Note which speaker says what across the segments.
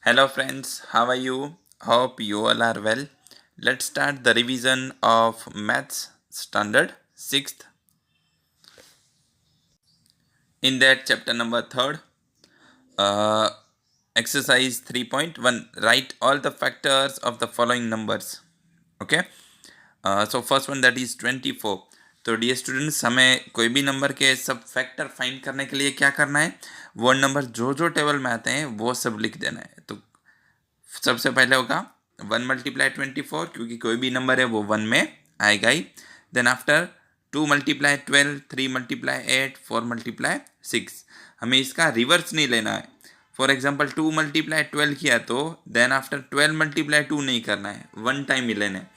Speaker 1: Hello friends, how are you? Hope you all are well. Let's start the revision of Maths Standard 6th. In that chapter number 3rd, uh, exercise 3.1, write all the factors of the following numbers. Okay. So first one that is 24. तो dear students, हमें कोई भी number के सब factor find करने के लिए क्या करना है, वो नंबर जो जो टेबल में आते हैं वो सब लिख देना है। तो सबसे पहले होगा 1 × 24, क्योंकि कोई भी नंबर है वो 1 में आएगा ही। Then after 2 × 12, 3 × 8, 4 × 6। हमें इसका रिवर्स नहीं लेना है। फॉर एग्जाम्पल 2 × 12 किया तो देन आफ्टर 12 × 2 नहीं करना है, वन टाइम ही लेना है।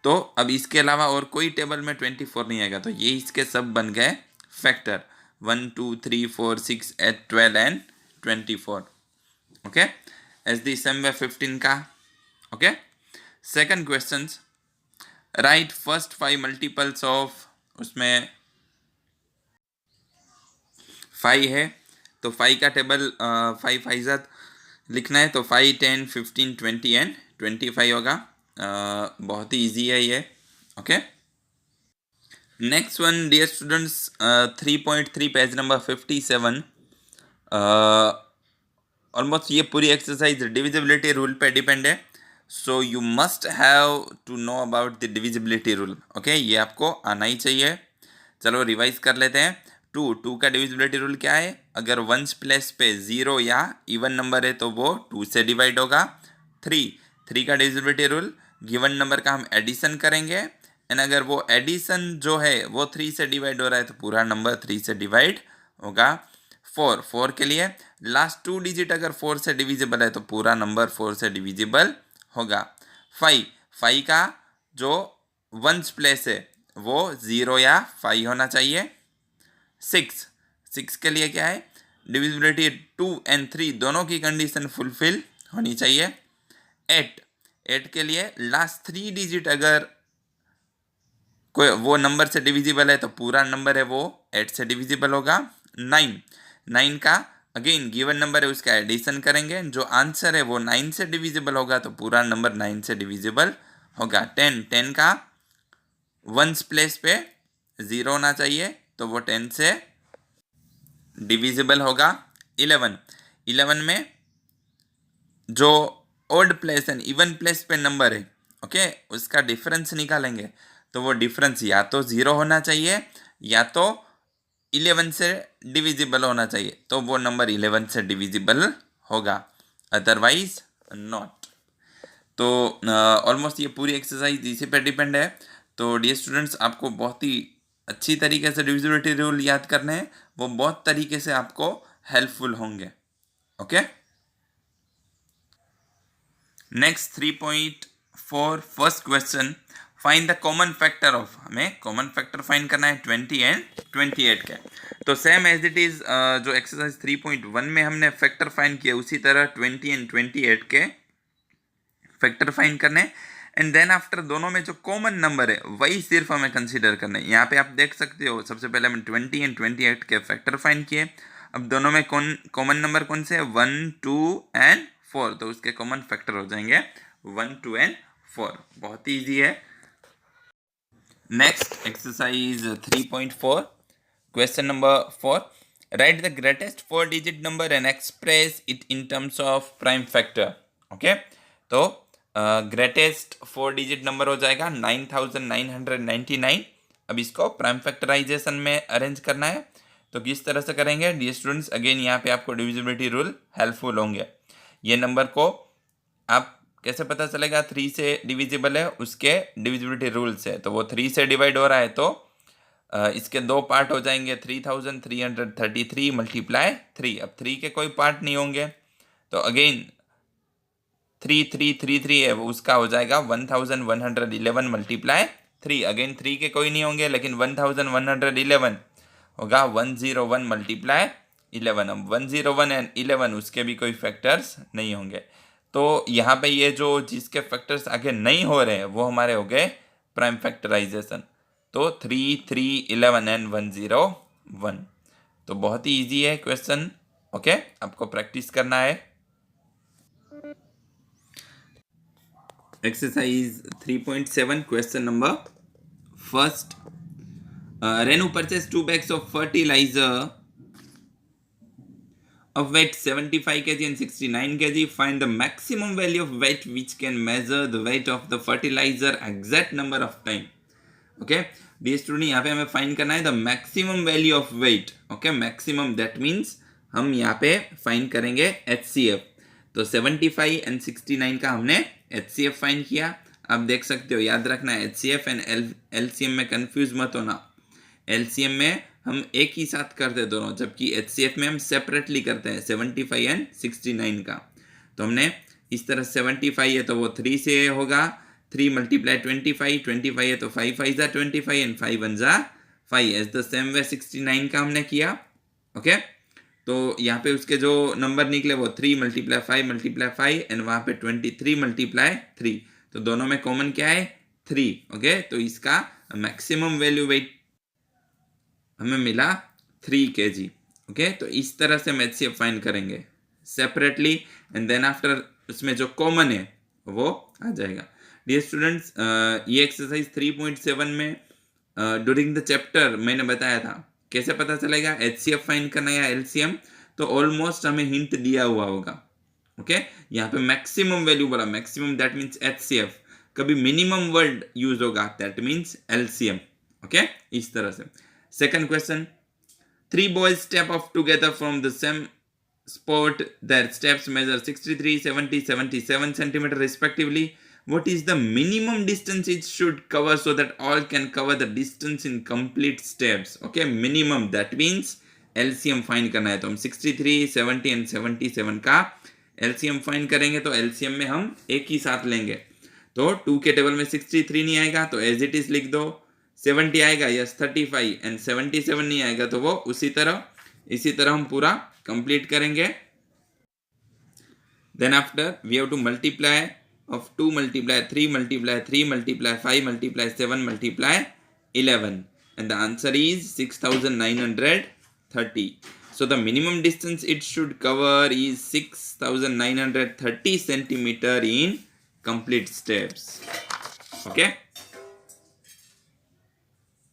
Speaker 1: तो अब इसके अलावा और कोई टेबल में 24 नहीं आएगा, तो ये इसके सब बन गए फैक्टर 1, 2, 3, 4, 6, 8, 12 एंड 24। ओके, एस दी सम वे 15 का। Okay, second question, right first 5 multiples of, उसमें 5 है तो 5 का टेबल 5 फाइजात लिखना है। तो 5, 10, 15, 20 एंड 25 होगा। बहुत ही ईजी है ये। Okay, next one dear students, 3.3 page number 57। Almost ये पूरी एक्सरसाइज डिविजिबिलिटी रूल पे डिपेंड है। So you must have to know about the divisibility rule. Okay, ये आपको आना ही चाहिए। चलो रिवाइज कर लेते हैं। टू का डिविजिबिलिटी रूल क्या है? अगर वंस प्लेस पे 0 या इवन नंबर है तो वो 2 से डिवाइड होगा। थ्री का डिविजिबिलिटी रूल, गिवन नंबर का हम एडिशन करेंगे एंड अगर वो एडिशन जो है वो 3 से डिवाइड हो रहा है तो पूरा नंबर 3 से डिवाइड होगा। 4 के लिए लास्ट 2 डिजिट अगर 4 से डिविजिबल है तो पूरा नंबर 4 से डिविजिबल होगा। 5 का जो वंस प्लेस है वो 0 या 5 होना चाहिए। 6 के लिए क्या है? डिविजिबिलिटी 2 एंड 3 दोनों की कंडीशन फुलफिल होनी चाहिए। 8 के लिए लास्ट 3 डिजिट अगर कोई वो नंबर से डिविजिबल है तो पूरा नंबर है वो 8 से डिविजिबल होगा। 9 का अगेन गिवन नंबर है उसका एडिशन करेंगे, जो आंसर है वो 9 से डिविजिबल होगा तो पूरा नंबर 9 से डिविजिबल होगा। 10 का वंस प्लेस पे 0 होना चाहिए तो वो 10 से डिविजिबल होगा। 11 में जो odd place and even place पे नंबर है, ओके, उसका डिफरेंस निकालेंगे तो वो डिफरेंस या तो 0 होना चाहिए या तो 11 से डिविजिबल होना चाहिए, तो वो नंबर 11 से डिविजिबल होगा, अदरवाइज नॉट। तो ऑलमोस्ट ये पूरी एक्सरसाइज इसी पे डिपेंड है। तो डियर स्टूडेंट्स, आपको बहुत ही अच्छी तरीके से डिविजिबिलिटी रूल याद करने हैं, वो बहुत तरीके से आपको हेल्पफुल होंगे। Okay, next 3.4 first question, find the common factor of, हमें कॉमन फैक्टर फाइंड करना है 20 एंड 28 के। तो सेम एज इट इज जो एक्सरसाइज 3.1 में हमने फैक्टर फाइंड किया उसी तरह 20 एंड 28 के फैक्टर फाइंड करने, एंड देन आफ्टर दोनों में जो कॉमन नंबर है वही सिर्फ हमें कंसीडर करना है। यहाँ पे आप देख सकते हो सबसे पहले हमने 20 एंड 28 के फैक्टर फाइंड किए। अब दोनों में कॉमन नंबर कौन से है? 1, 2 एंड 4, तो उसके कॉमन फैक्टर हो जाएंगे 1, 2 एंड 4। बहुत ही ईजी है। Next exercise 3.4 question number 4, right the greatest 4 digit number and express it in terms of prime factor. Okay, तो ग्रेटेस्ट 4 डिजिट नंबर हो जाएगा 9999। अब इसको प्राइम फैक्टराइजेशन में अरेंज करना है, तो किस तरह से करेंगे डियर स्टूडेंट्स? अगेन यहाँ पे आपको डिविजिबिलिटी रूल हेल्पफुल होंगे। ये नंबर को आप कैसे पता चलेगा 3 से डिविजिबल है? उसके डिविजिबिलिटी रूल से। तो वो 3 से डिवाइड हो रहा है तो इसके 2 पार्ट हो जाएंगे, 3333 मल्टीप्लाई 3। अब 3 के कोई पार्ट नहीं होंगे तो अगेन 3333 है वो उसका हो जाएगा 1111 मल्टीप्लाई 3। अगेन 3 के कोई नहीं होंगे लेकिन 1111 होगा 101 मल्टीप्लाई 11। अब 101 एंड 11 उसके भी कोई फैक्टर्स नहीं होंगे, तो यहाँ पे ये जो जिसके फैक्टर्स आगे नहीं हो रहे हैं वो हमारे हो गए प्राइम फैक्टराइजेशन। तो 3, 3, 11 एंड 101। तो बहुत ही ईजी है क्वेश्चन। ओके, आपको प्रैक्टिस करना है। exercise 3.7 question number first. Renu purchased 2 bags of fertilizer of weight 75 kg and 69 kg. Find the maximum value of weight which can measure the weight of the fertilizer exact number of time. Okay dear student, यहाँ पे हमें find करना है the maximum value of weight. Okay, maximum that means हम यहाँ पे find करेंगे HCF. तो 75 एंड 69 का हमने HCF फाइंड किया. आप देख सकते हो, याद रखना है HCF एंड LCM में कंफ्यूज मत होना. LCM में हम एक ही साथ करते दोनों, जबकि HCF में हम सेपरेटली करते हैं 75 एंड 69 का. तो हमने इस तरह 75 है तो वो 3 से होगा, 3 मल्टीप्लाई 25 है तो 5 5 जा 25 एंड 5 1 जा 5. एज द सेम वे 69 का हमने किया. ओके, तो यहाँ पे उसके जो नंबर निकले वो 3 मल्टीप्लाई 5 मल्टीप्लाई 5 एंड वहाँ पे 23 मल्टीप्लाई 3. तो दोनों में कॉमन क्या है? 3. ओके, तो इसका मैक्सिमम वैल्यू वेट हमें मिला 3 kg. ओके, तो इस तरह से हम HCF फाइंड करेंगे सेपरेटली एंड देन आफ्टर उसमें जो कॉमन है वो आ जाएगा. डियर स्टूडेंट्स, ये एक्सरसाइज 3.7 में ड्यूरिंग द चैप्टर मैंने बताया था कैसे पता चलेगा HCF फाइंड करना या LCM. तो ऑलमोस्ट हमें हिंट दिया हुआ होगा. ओके, यहाँ पे मैक्सिमम वैल्यू बोला, मैक्सिमम दैट मीन्स HCF. कभी मिनिमम वर्ड यूज होगा दैट मीन्स LCM. ओके, इस तरह से. Second question, 3 boys step off together from the same spot. Their steps measure 63, 70, 77 centimeter respectively. What is the minimum distance it should cover so that all can cover the distance in complete steps? Okay, minimum that means LCM find करना है. तो हम 63, 70 and 77 का LCM find करेंगे. तो LCM में हम एक ही साथ लेंगे. तो 2 के टेबल में 63 नहीं आएगा तो एज इट इज लिख दो. 70 आएगा, यस 35 एंड 77 नहीं आएगा तो वो इसी तरह हम पूरा कंप्लीट करेंगे. Then after we have to multiply of 2 multiply 3 multiply 3 multiply 5 multiply 7 multiply 11 and the answer is 6930. So the minimum distance it should cover is 6930 centimeter in complete steps. Okay.